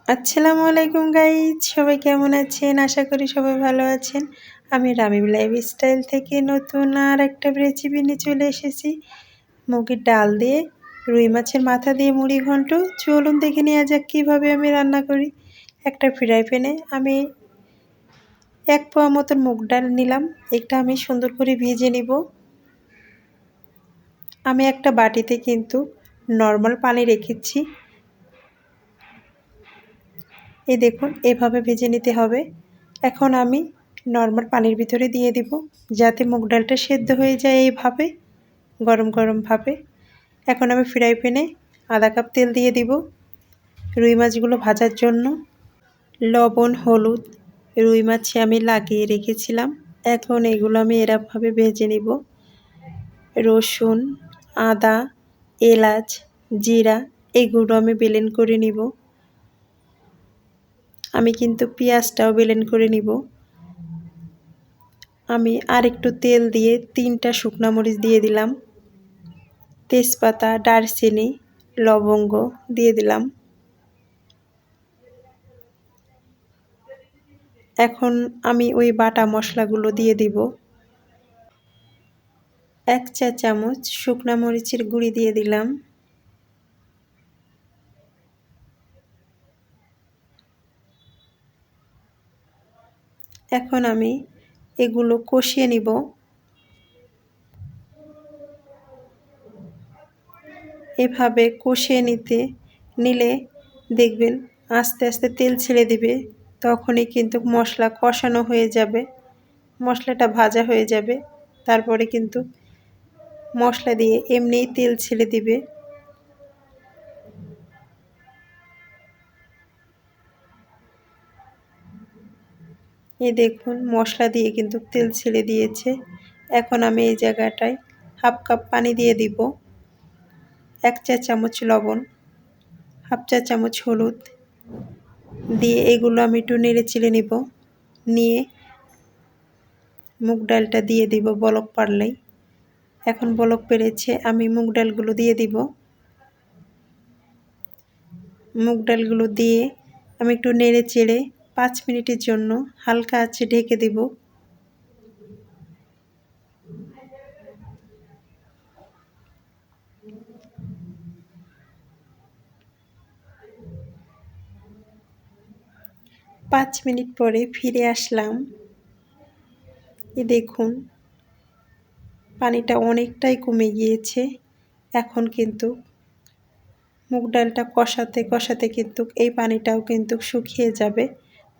আসসালামু আলাইকুম গাইজ, সবাই কেমন আছেন? আশা করি সবাই ভালো আছেন। আমি রামিম লাইফস্টাইল থেকে নতুন আর একটা রেসিপি নিয়ে চলে এসেছি। মুগের ডাল দিয়ে রুই মাছের মাথা দিয়ে মুড়ি ঘন্ট। চলুন দেখে নেওয়া যাক কীভাবে আমি রান্না করি। একটা ফ্রাই প্যানে আমি 1 পোয়া মতন মুগ ডাল নিলাম। এটা আমি সুন্দর করে ভেজে নিব। আমি একটা বাটিতে কিন্তু নর্মাল পানি রেখেছি। এই দেখুন, এভাবে ভেজে নিতে হবে। এখন আমি নর্মাল পানির ভিতরে দিয়ে দিব, যাতে মুগ ডালটা সেদ্ধ হয়ে যায় এইভাবে গরম গরম ভাবে। এখন আমি ফ্রাই প্যানে আধা কাপ তেল দিয়ে দিব রুই মাছগুলো ভাজার জন্য। লবণ, হলুদ রুই মাছে আমি লাগিয়ে রেখেছিলাম। এখন এগুলো আমি এরকমভাবে ভেজে নিব। রসুন, আদা, এলাচ, জিরা এগুলো আমি ব্লেন্ড করে নিব। আমি কিন্তু পেঁয়াজটাও ব্লেন্ড করে নিব। আমি আরেকটু তেল দিয়ে 3টা শুকনা মরিচ দিয়ে দিলাম, তেজপাতা, দারচিনি, লবঙ্গ দিয়ে দিলাম। এখন আমি ওই বাটা মশলাগুলো দিয়ে দিব। 1 চা চামচ শুকনা মরিচের গুঁড়ি দিয়ে দিলাম। এখন আমি এগুলো কষিয়ে নিব। এভাবে কষিয়ে নিলে দেখবেন আস্তে আস্তে তেল ছেড়ে দিবে। তখনই কিন্তু মশলা কষানো হয়ে যাবে, মশলাটা ভাজা হয়ে যাবে। তারপরে কিন্তু মশলা দিয়ে এমনিই তেল ছেড়ে দিবে। এই দেখুন, মশলা দিয়ে কিন্তু তেল ছেড়ে দিয়েছে। এখন আমি এই জায়গাটায় 1/2 কাপ পানি দিয়ে দিব, 1 চা চামচ লবণ, 1/2 চা চামচ হলুদ দিয়ে এগুলো আমি একটু নেড়ে চেড়ে নিব। নিয়ে মুগ ডালটা দিয়ে দিব বলক পারলেই। এখন বলক পেরেছে, আমি মুগ ডালগুলো দিয়ে দিব। মুগ ডালগুলো দিয়ে আমি একটু নেড়ে চেড়ে 5 মিনিটের জন্য হালকা আঁচে ঢেকে দিব। পাঁচ মিনিট পরে ফিরে আসলাম। এই দেখুন, পানিটা অনেকটাই কমে গিয়েছে। এখন কিন্তু মুগ ডালটা কষাতে কষাতে কিন্তু এই পানিটাও কিন্তু শুকিয়ে যাবে,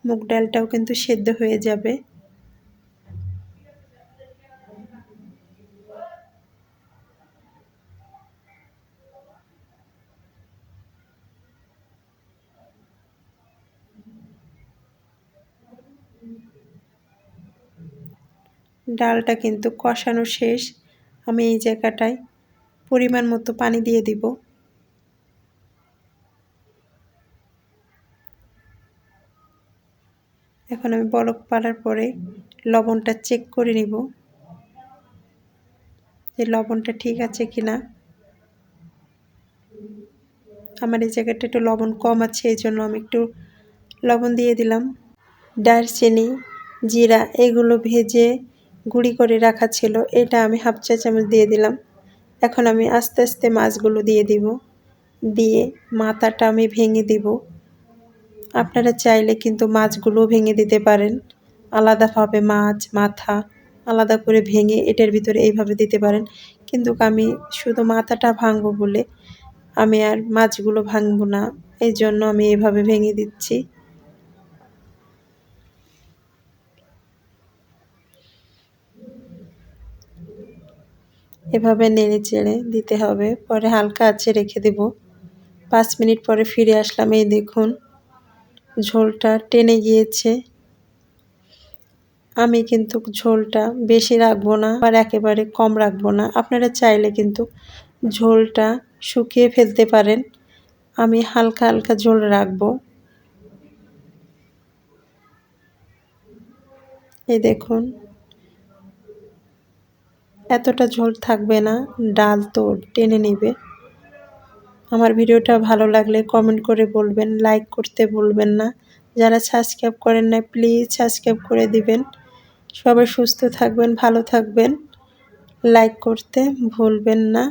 মুগ ডালটাও কিন্তু সেদ্ধ হয়ে যাবে। ডালটা কিন্তু কষানো শেষ। আমি এই জায়গাটায় পরিমাণ মতো পানি দিয়ে দিব। এখন আমি বলক পাড়ার পরে লবণটা চেক করে নিব, যে লবণটা ঠিক আছে কিনা। আমার এই জায়গাটা একটু লবণ কম আছে, এই জন্য আমি একটু লবণ দিয়ে দিলাম। দারচিনি, জিরা এগুলো ভেজে গুঁড়ি করে রাখা ছিল, এটা আমি 1/2 চা চামচ দিয়ে দিলাম। এখন আমি আস্তে আস্তে মাছগুলো দিয়ে দিব। দিয়ে মাথাটা আমি ভেঙে দিব। আপনারা চাইলে কিন্তু মাছগুলো ভেঙে দিতে পারেন, আলাদাভাবে মাছ মাথা আলাদা করে ভেঙে এটার ভিতরে এইভাবে দিতে পারেন। কিন্তু আমি শুধু মাথাটা ভাঙবো বলে আমি আর মাছগুলো ভাঙবো না, এই জন্য আমি এভাবে ভেঙে দিচ্ছি। এভাবে নেড়ে চেড়ে দিতে হবে, পরে হালকা আঁচে রেখে দেব। 5 মিনিট পরে ফিরে আসলাম। এই দেখুন, ঝোলটা টেনে গিয়েছে। আমি কিন্তু ঝোলটা বেশি রাখবো না, আর একেবারে কম রাখবো না। আপনারা চাইলে কিন্তু ঝোলটা শুকিয়ে ফেলতে পারেন। আমি হালকা হালকা ঝোল রাখবো। এই দেখুন, এতটা ঝোল থাকবে না, ডাল তো টেনে নেবে। আমার ভিডিওটা ভালো লাগলে কমেন্ট করে বলবেন, লাইক করতে ভুলবেন না। যারা সাবস্ক্রাইব করেন নাই প্লিজ সাবস্ক্রাইব করে দিবেন। সবাই সুস্থ থাকবেন, ভালো থাকবেন, লাইক করতে ভুলবেন না।